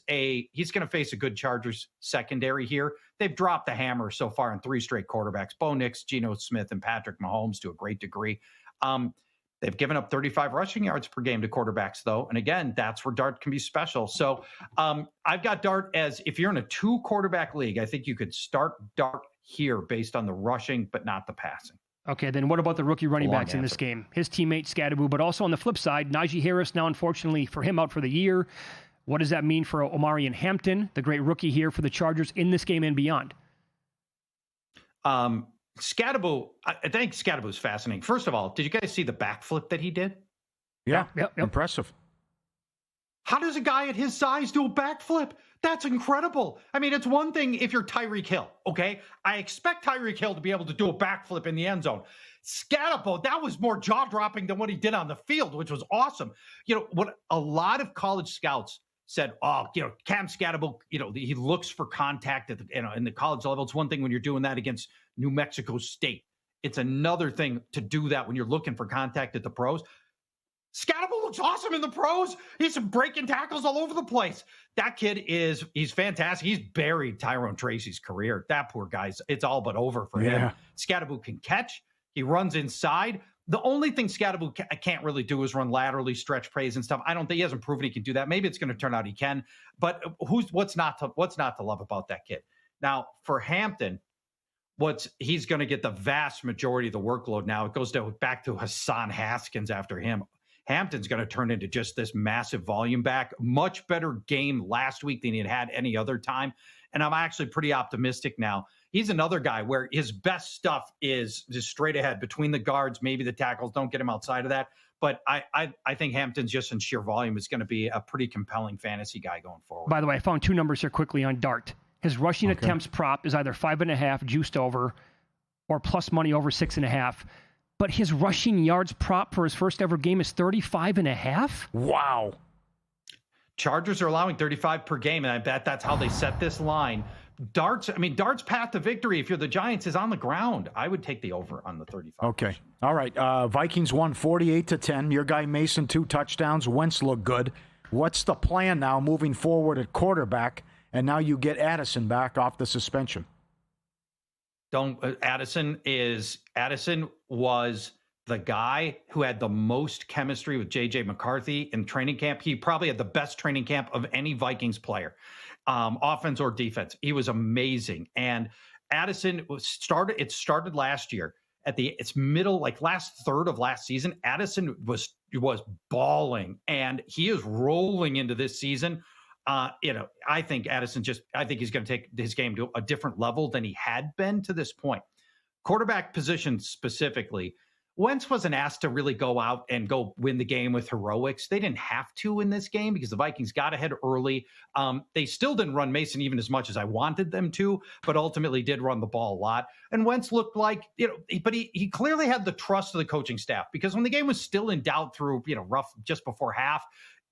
S10: going to face a good Chargers secondary here. They've dropped the hammer so far in 3 straight quarterbacks, Bo Nix, Geno Smith, and Patrick Mahomes to a great degree. They've given up 35 rushing yards per game to quarterbacks, though. And again, that's where Dart can be special. So I've got Dart as, if you're in a 2-quarterback league, I think you could start Dart here based on the rushing, but not the passing.
S3: Okay, then what about the rookie running backs in this game? His teammate, Scadaboo, but also on the flip side, Najee Harris, now unfortunately for him, out for the year. What does that mean for Omarion Hampton, the great rookie here for the Chargers in this game and beyond?
S10: Scadaboo, I think Scadaboo is fascinating. First of all, did you guys see the backflip that he did?
S4: Yeah. Impressive.
S10: How does a guy at his size do a backflip? That's incredible. I mean, it's one thing if you're Tyreek Hill, okay? I expect Tyreek Hill to be able to do a backflip in the end zone. Scadaboo, that was more jaw-dropping than what he did on the field, which was awesome. You know, what a lot of college scouts said, Cam Scadaboo, he looks for contact at in the college level. It's one thing when you're doing that against New Mexico State. It's another thing to do that when you're looking for contact at the pros. Scadaboo looks awesome in the pros. He's breaking tackles all over the place. That kid he's fantastic. He's buried Tyrone Tracy's career. That poor guy's, it's all but over for him. Scadaboo can catch. He runs inside. The only thing Scadaboo can't really do is run laterally, stretch plays and stuff. I don't think he hasn't proven he can do that. Maybe it's going to turn out he can, but what's not to love about that kid? Now for Hampton, he's going to get the vast majority of the workload now. It goes back to Hassan Haskins after him. Hampton's going to turn into just this massive volume back. Much better game last week than he had any other time. And I'm actually pretty optimistic now. He's another guy where his best stuff is just straight ahead between the guards, maybe the tackles. Don't get him outside of that. But I think Hampton's just in sheer volume is going to be a pretty compelling fantasy guy going forward.
S3: By the way, I found 2 numbers here quickly on Dart. His rushing attempts prop is either 5.5 juiced over or plus money over 6.5. But his rushing yards prop for his first ever game is 35.5.
S4: Wow.
S10: Chargers are allowing 35 per game, and I bet that's how they set this line. Dart's path to victory, if you're the Giants, is on the ground. I would take the over on the 35.
S4: Okay. All right. Vikings won 48-10. Your guy Mason, 2 touchdowns. Wentz looked good. What's the plan now moving forward at quarterback? And now you get Addison back off the suspension.
S10: Addison was the guy who had the most chemistry with J.J. McCarthy in training camp. He probably had the best training camp of any Vikings player, offense or defense. He was amazing. And Addison started last year at its middle, like last third of last season. Addison was balling, and he is rolling into this season. I think he's going to take his game to a different level than he had been to this point. Quarterback position specifically, Wentz wasn't asked to really go out and go win the game with heroics. They didn't have to in this game because the Vikings got ahead early. They still didn't run Mason even as much as I wanted them to, but ultimately did run the ball a lot. And Wentz looked like, but he clearly had the trust of the coaching staff, because when the game was still in doubt through, rough just before half,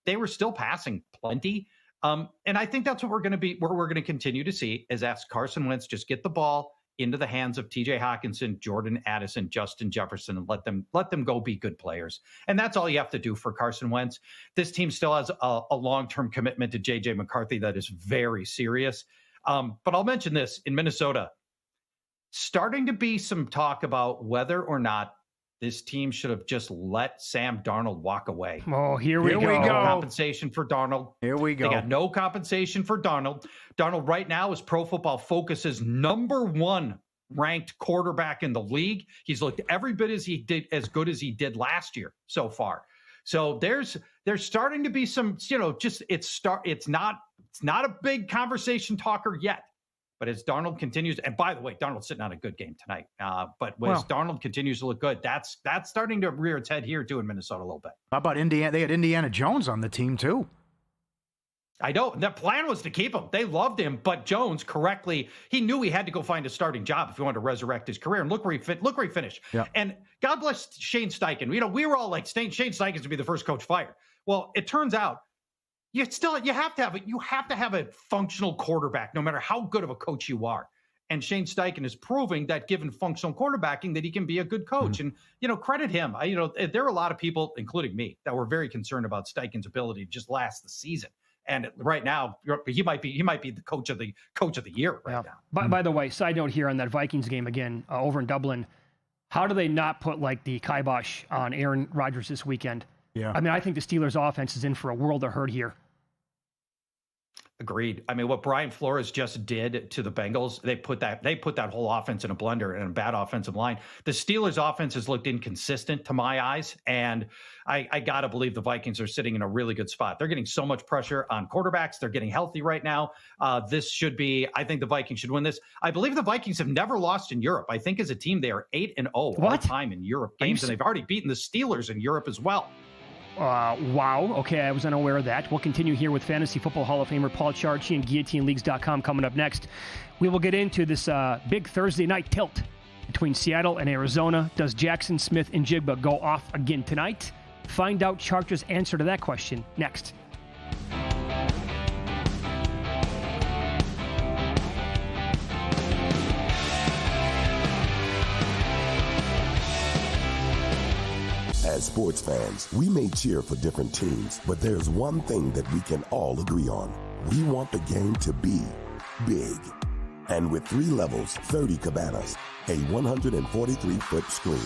S10: they were still passing plenty. And I think that's what we're going to continue to see, is ask Carson Wentz just get the ball into the hands of TJ Hawkinson, Jordan Addison, Justin Jefferson, and let them go be good players. And that's all you have to do for Carson Wentz. This team still has a long-term commitment to JJ McCarthy that is very serious. But I'll mention this in Minnesota, starting to be some talk about whether or not this team should have just let Sam Darnold walk away.
S3: Oh, here we go.
S10: No compensation for Darnold.
S4: Here we go.
S10: They got no compensation for Darnold. Darnold right now is Pro Football Focus's #1 ranked quarterback in the league. He's looked every bit as good as he did last year so far. So there's starting to be some, it's not a big conversation talker yet. But as Darnold continues, and by the way, Darnold's sitting on a good game tonight. But as Darnold continues to look good, that's starting to rear its head here too in Minnesota a little bit.
S4: How about Indiana? They had Indiana Jones on the team too.
S10: I know. The plan was to keep him. They loved him, but Jones correctly, he knew he had to go find a starting job if he wanted to resurrect his career. And look where he finished. Yeah. And God bless Shane Steichen. We were all like, Shane Steichen to be the first coach fired. Well, it turns out you have to have a functional quarterback, no matter how good of a coach you are. And Shane Steichen is proving that, given functional quarterbacking, that he can be a good coach. Mm-hmm. And credit him. There are a lot of people, including me, that were very concerned about Steichen's ability to just last the season. And right now, he might be the coach of the year right now.
S3: By the way, side note here on that Vikings game again over in Dublin. How do they not put like the kibosh on Aaron Rodgers this weekend?
S4: Yeah.
S3: I mean, I think the Steelers offense is in for a world of hurt here.
S10: Agreed. I mean, what Brian Flores just did to the Bengals, they put that whole offense in a blender and a bad offensive line. The Steelers' offense has looked inconsistent to my eyes, and I got to believe the Vikings are sitting in a really good spot. They're getting so much pressure on quarterbacks. They're getting healthy right now. I think the Vikings should win this. I believe the Vikings have never lost in Europe. I think as a team, they are 8-0 all time in Europe games, and they've already beaten the Steelers in Europe as well.
S3: Wow. Okay, I was unaware of that. We'll continue here with Fantasy Football Hall of Famer Paul Charchian, GuillotineLeagues.com coming up next. We will get into this big Thursday night tilt between Seattle and Arizona. Does Jackson Smith and Jigba go off again tonight? Find out Charcher's answer to that question next.
S11: As sports fans, we may cheer for different teams, but there's one thing that we can all agree on. We want the game to be big. And with 3 levels, 30 cabanas, a 143-foot screen,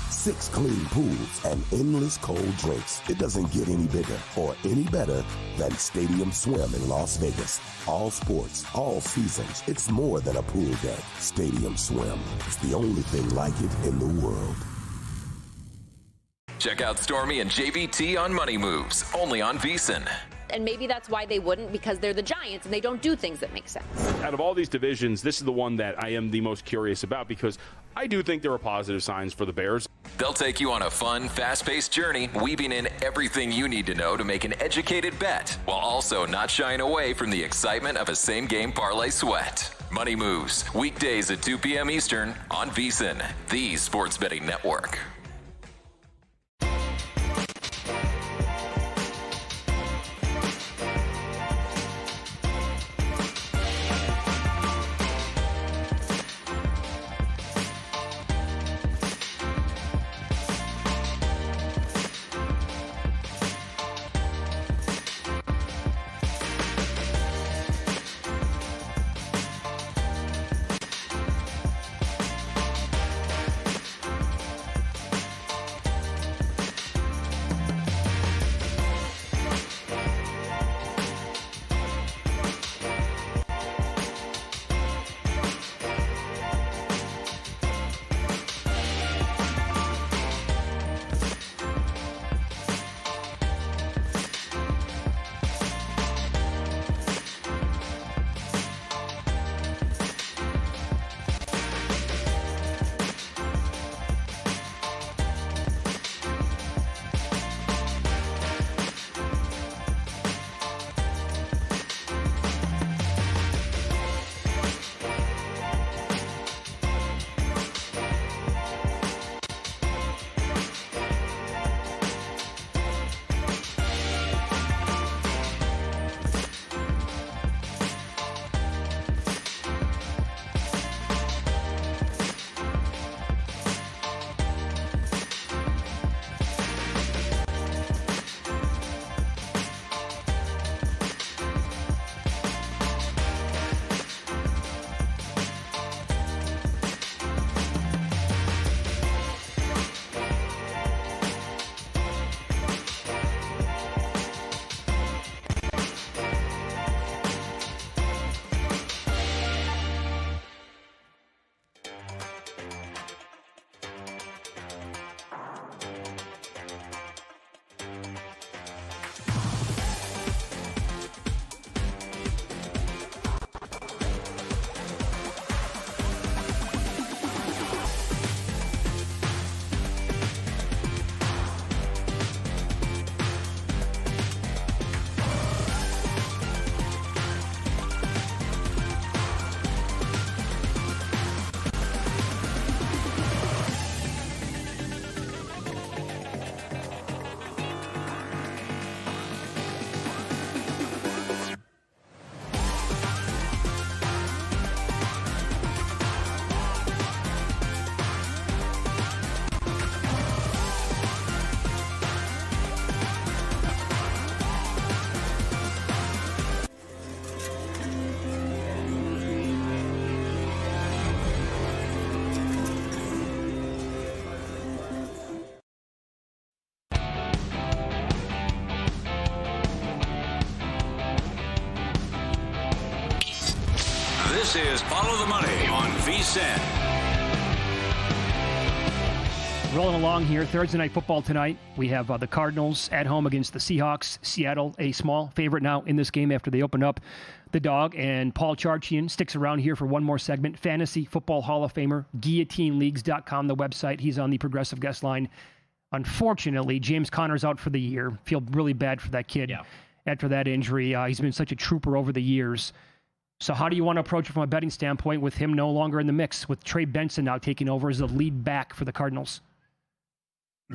S11: 6 clean pools, and endless cold drinks, it doesn't get any bigger or any better than Stadium Swim in Las Vegas. All sports, all seasons. It's more than a pool deck. Stadium Swim. It's the only thing like it in the world.
S5: Check out Stormy and JVT on Money Moves, only on VSiN.
S12: And maybe that's why they wouldn't, because they're the Giants and they don't do things that make sense.
S13: Out of all these divisions, this is the one that I am the most curious about because I do think there are positive signs for the Bears.
S5: They'll take you on a fun, fast-paced journey, weaving in everything you need to know to make an educated bet, while also not shying away from the excitement of a same-game parlay sweat. Money Moves, weekdays at 2 p.m. Eastern on VSiN, the sports betting network.
S1: This is Follow the Money on VSiN.
S3: Rolling along here, Thursday Night Football tonight. We have the Cardinals at home against the Seahawks. Seattle, a small favorite now in this game after they opened up the dog. And Paul Charchian sticks around here for one more segment. Fantasy Football Hall of Famer, GuillotineLeagues.com, the website. He's on the progressive guest line. Unfortunately, James Conner's out for the year. Feel really bad for that kid after that injury. He's been such a trooper over the years. So how do you want to approach it from a betting standpoint with him no longer in the mix, with Trey Benson now taking over as the lead back for the Cardinals?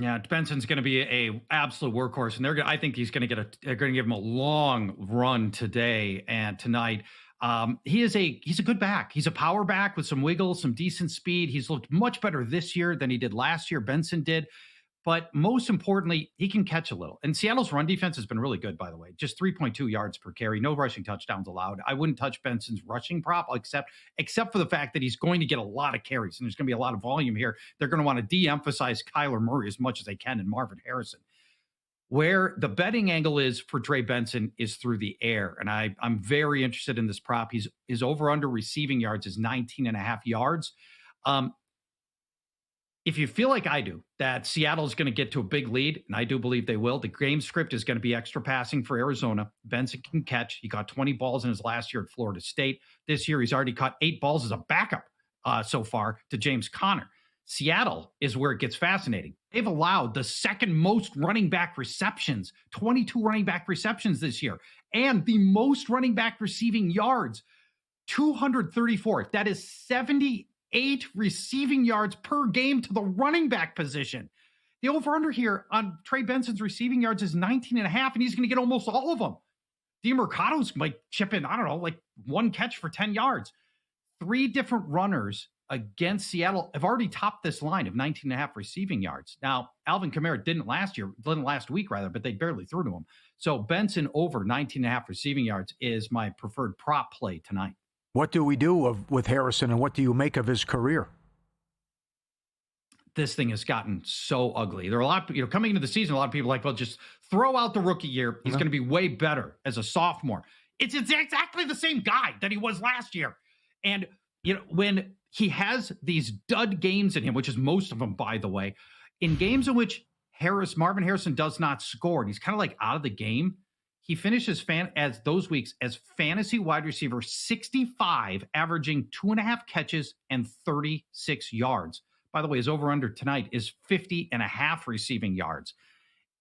S10: Yeah, Benson's going to be a absolute workhorse, and I think he's going to they're going to give him a long run today and tonight. He's a good back. He's a power back with some wiggle, some decent speed. He's looked much better this year than he did last year. Benson did. But most importantly, he can catch a little. And Seattle's run defense has been really good, by the way. Just 3.2 yards per carry, no rushing touchdowns allowed. I wouldn't touch Benson's rushing prop except for the fact that he's going to get a lot of carries, and there's going to be a lot of volume here. They're going to want to de-emphasize Kyler Murray as much as they can and Marvin Harrison. Where the betting angle is for Trey Benson is through the air. And I'm very interested in this prop. His over-under receiving yards is 19.5 yards. If you feel like I do, that Seattle is going to get to a big lead, and I do believe they will, the game script is going to be extra passing for Arizona. Benson can catch. He caught 20 balls in his last year at Florida State. This year, he's already caught 8 balls as a backup so far to James Conner. Seattle is where it gets fascinating. They've allowed the second most running back receptions, 22 running back receptions this year, and the most running back receiving yards, 234. That is 78 receiving yards per game to the running back position. The over-under here on Trey Benson's receiving yards is 19.5, and he's going to get almost all of them. DeMercado's might chip in, I don't know, like one catch for 10 yards. 3 different runners against Seattle have already topped this line of 19.5 receiving yards. Now, Alvin Kamara didn't last week, but they barely threw to him. So Benson over 19.5 receiving yards is my preferred prop play tonight.
S4: What do we do with Harrison, and what do you make of his career?
S10: This thing has gotten so ugly. There are a lot of, coming into the season, a lot of people are like, well, just throw out the rookie year. He's going to be way better as a sophomore. It's exactly the same guy that he was last year. And, when he has these dud games in him, which is most of them, by the way, in games in which Marvin Harrison does not score, and he's kind of like out of the game, he finishes as those weeks as fantasy wide receiver 65, averaging 2.5 catches and 36 yards. By the way, his over-under tonight is 50.5 receiving yards.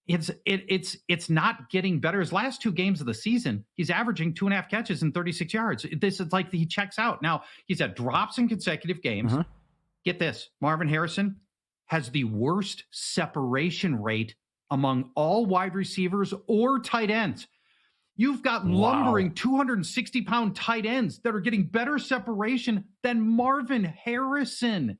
S10: It's not getting better. His last 2 games of the season, he's averaging 2.5 catches and 36 yards. This is like he checks out. Now, he's had drops in consecutive games. Get this, Marvin Harrison has the worst separation rate among all wide receivers or tight ends. You've got lumbering 260-pound tight ends that are getting better separation than Marvin Harrison.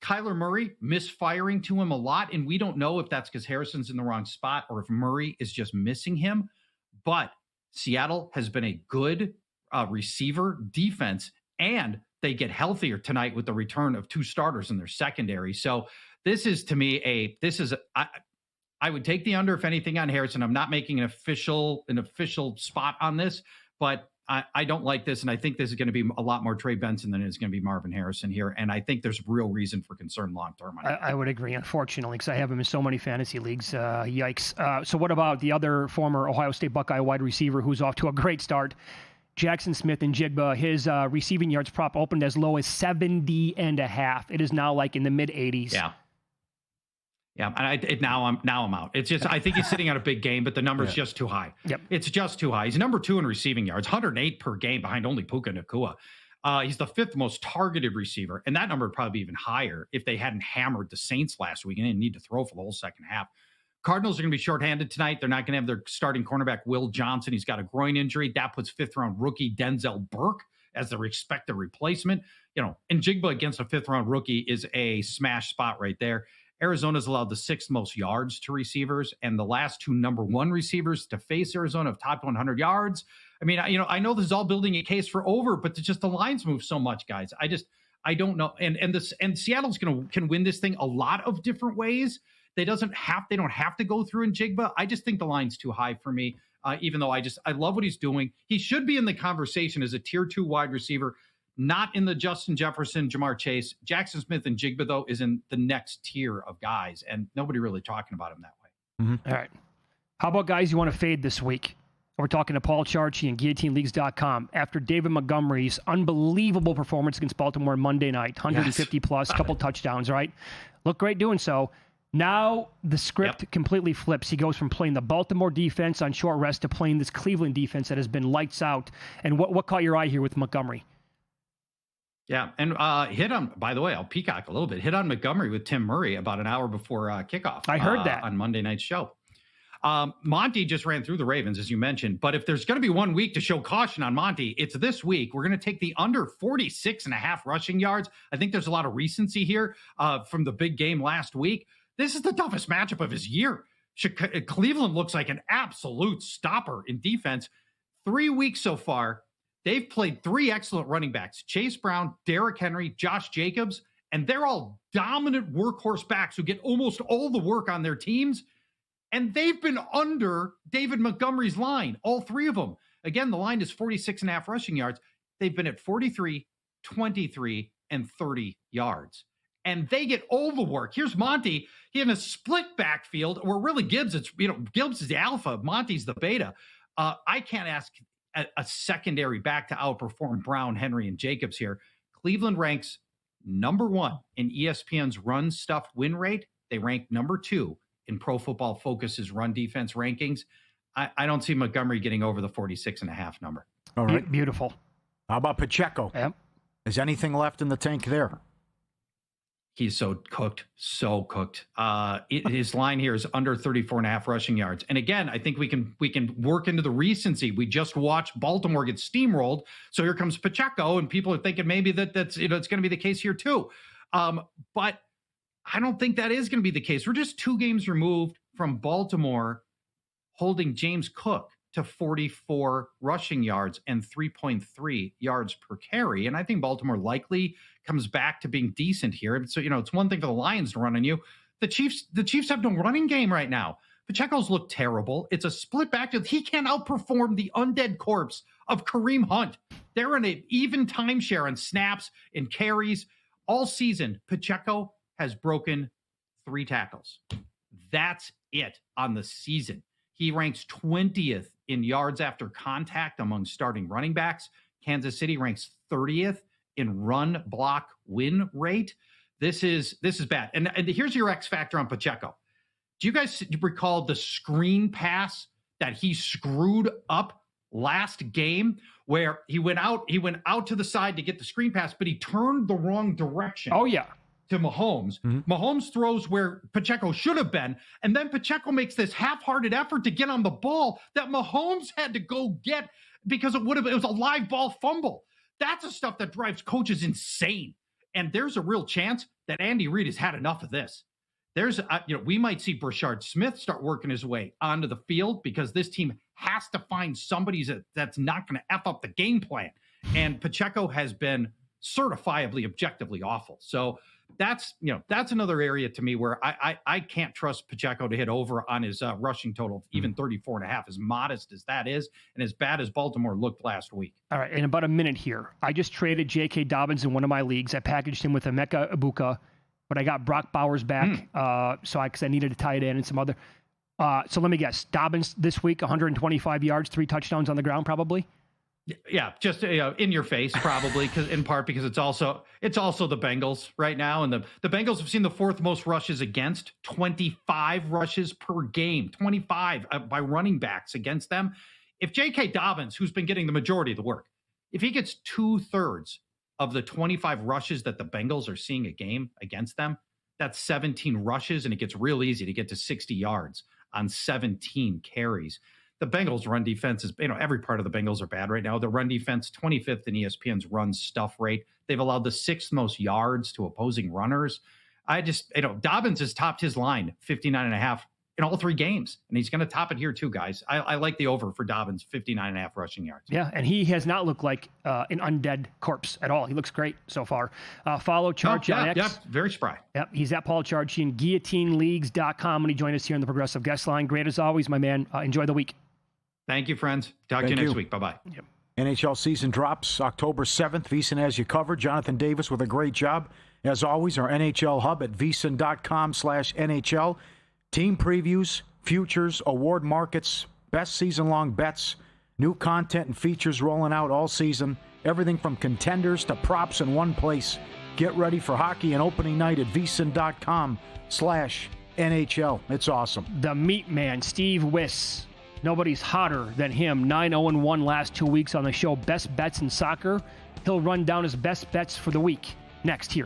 S10: Kyler Murray misfiring to him a lot, and we don't know if that's because Harrison's in the wrong spot or if Murray is just missing him. But Seattle has been a good receiver defense, and they get healthier tonight with the return of 2 starters in their secondary. So this is, to me, I would take the under, if anything, on Harrison. I'm not making an official spot on this, but I don't like this, and I think this is going to be a lot more Trey Benson than it's going to be Marvin Harrison here, and I think there's real reason for concern long-term.
S3: I would agree, unfortunately, because I have him in so many fantasy leagues. Yikes. So what about the other former Ohio State Buckeye wide receiver who's off to a great start? Jackson Smith-Njigba, his receiving yards prop opened as low as 70.5. It is now like in the mid-80s.
S10: Yeah, and now I'm out. It's just I think he's sitting on a big game, but the number's just too high.
S3: Yep,
S10: it's just too high. He's number 2 in receiving yards, 108 per game behind only Puka Nacua. He's the 5th most targeted receiver, and that number would probably be even higher if they hadn't hammered the Saints last week and didn't need to throw for the whole second half. Cardinals are going to be shorthanded tonight. They're not going to have their starting cornerback Will Johnson. He's got a groin injury. That puts 5th-round rookie Denzel Burke as their expected replacement. And Njigba against a 5th-round rookie is a smash spot right there. Arizona's allowed the 6th most yards to receivers, and the last 2 number 1 receivers to face Arizona have topped 100 yards. I mean, I know this is all building a case for over, but it's just the lines move so much, guys. I don't know. And Seattle's can win this thing a lot of different ways. They don't have to go through Njigba. I just think the line's too high for me. Even though I love what he's doing. He should be in the conversation as a tier 2 wide receiver. Not in the Justin Jefferson, Jamar Chase. Jackson Smith and Jigba, though, is in the next tier of guys, and nobody really talking about him that way.
S3: Mm-hmm. All right. How about guys you want to fade this week? We're talking to Paul Charchian, GuillotineLeagues.com. After David Montgomery's unbelievable performance against Baltimore Monday night, 150 plus, couple touchdowns, right? Looked great doing so. Now the script completely flips. He goes from playing the Baltimore defense on short rest to playing this Cleveland defense that has been lights out. And what caught your eye here with Montgomery?
S10: Yeah, and hit on, by the way, I'll peacock a little bit, hit on Montgomery with Tim Murray about an hour before kickoff.
S3: I heard that.
S10: On Monday night's show. Monty just ran through the Ravens, as you mentioned, but if there's going to be 1 week to show caution on Monty, it's this week. We're going to take the under 46.5 rushing yards. I think there's a lot of recency here from the big game last week. This is the toughest matchup of his year. Cleveland looks like an absolute stopper in defense. 3 weeks so far. They've played 3 excellent running backs, Chase Brown, Derrick Henry, Josh Jacobs, and they're all dominant workhorse backs who get almost all the work on their teams. And they've been under David Montgomery's line, all 3 of them. Again, the line is 46.5 rushing yards. They've been at 43, 23, and 30 yards. And they get all the work. Here's Monty. He in a split backfield where really Gibbs is the alpha, Monty's the beta. I can't ask a secondary back to outperform Brown, Henry, and Jacobs here. Cleveland ranks number 1 in ESPN's run stuff win rate. They rank number 2 in Pro Football Focus's run defense rankings. I don't see Montgomery getting over the 46.5 number.
S4: All right.
S3: Beautiful.
S4: How about Pacheco?
S3: Yep.
S4: Is anything left in the tank there?
S10: He's so cooked. His line here is under 34.5 rushing yards. And again, I think we can work into the recency. We just watched Baltimore get steamrolled. So here comes Pacheco, and people are thinking maybe that's it's going to be the case here too. But I don't think that is going to be the case. We're just 2 games removed from Baltimore holding James Cook to 44 rushing yards and 3.3 yards per carry. And I think Baltimore likely comes back to being decent here. So, it's one thing for the Lions to run on you. The Chiefs have no running game right now. Pacheco's look terrible. It's a split back. He can't outperform the undead corpse of Kareem Hunt. They're in an even timeshare on snaps and carries all season. Pacheco has broken 3 tackles. That's it on the season. He ranks 20th in yards after contact among starting running backs. Kansas City ranks 30th in run block win rate. This is bad. And here's your X factor on Pacheco. Do you guys recall the screen pass that he screwed up last game where he went out to the side to get the screen pass, but he turned the wrong direction?
S3: Oh, yeah.
S10: To Mahomes. Mm-hmm. Mahomes throws where Pacheco should have been, and then Pacheco makes this half-hearted effort to get on the ball that Mahomes had to go get because it was a live ball fumble. That's the stuff that drives coaches insane. And there's a real chance that Andy Reid has had enough of this. We might see Brashard Smith start working his way onto the field because this team has to find somebody that's not going to F up the game plan. And Pacheco has been certifiably, objectively awful. So that's another area to me where I can't trust Pacheco to hit over on his rushing total, even 34.5, as modest as that is, and as bad as Baltimore looked last week.
S3: All right, in about a minute here, I just traded J.K. Dobbins in one of my leagues. I packaged him with Emeka Ibuka, but I got Brock Bowers back, because I needed a tight end and some other. So let me guess, Dobbins this week, 125 yards, 3 touchdowns on the ground, probably.
S10: Yeah, just in your face, probably, because it's also the Bengals right now, and the Bengals have seen the 4th most rushes against, 25 rushes per game, 25 by running backs against them. If J.K. Dobbins, who's been getting the majority of the work, if he gets 2/3 of the 25 rushes that the Bengals are seeing a game against them, that's 17 rushes, and it gets real easy to get to 60 yards on 17 carries. The Bengals run defense is, every part of the Bengals are bad right now. The run defense, 25th in ESPN's run stuff rate. They've allowed the 6th most yards to opposing runners. Dobbins has topped his line 59.5 in all 3 games. And he's going to top it here too, guys. I like the over for Dobbins, 59.5 rushing yards.
S3: Yeah. And he has not looked like an undead corpse at all. He looks great so far. Follow Charch on X.
S10: Yeah, very spry.
S3: Yep. He's at Paul Charchian, GuillotineLeagues.com when he joined us here on the Progressive Guest Line. Great as always, my man. Enjoy the week.
S10: Thank you, friends. Talk to you next week. Bye-bye.
S3: Yep.
S4: NHL season drops October 7th. VSiN has you covered. Jonathan Davis with a great job. As always, our NHL hub at VSiN.com/NHL. Team previews, futures, award markets, best season-long bets, new content and features rolling out all season. Everything from contenders to props in one place. Get ready for hockey and opening night at VSiN.com/NHL. It's awesome.
S3: The meat man, Steve Wiss. Nobody's hotter than him. 9-0-1 last 2 weeks on the show. Best bets in soccer. He'll run down his best bets for the week next here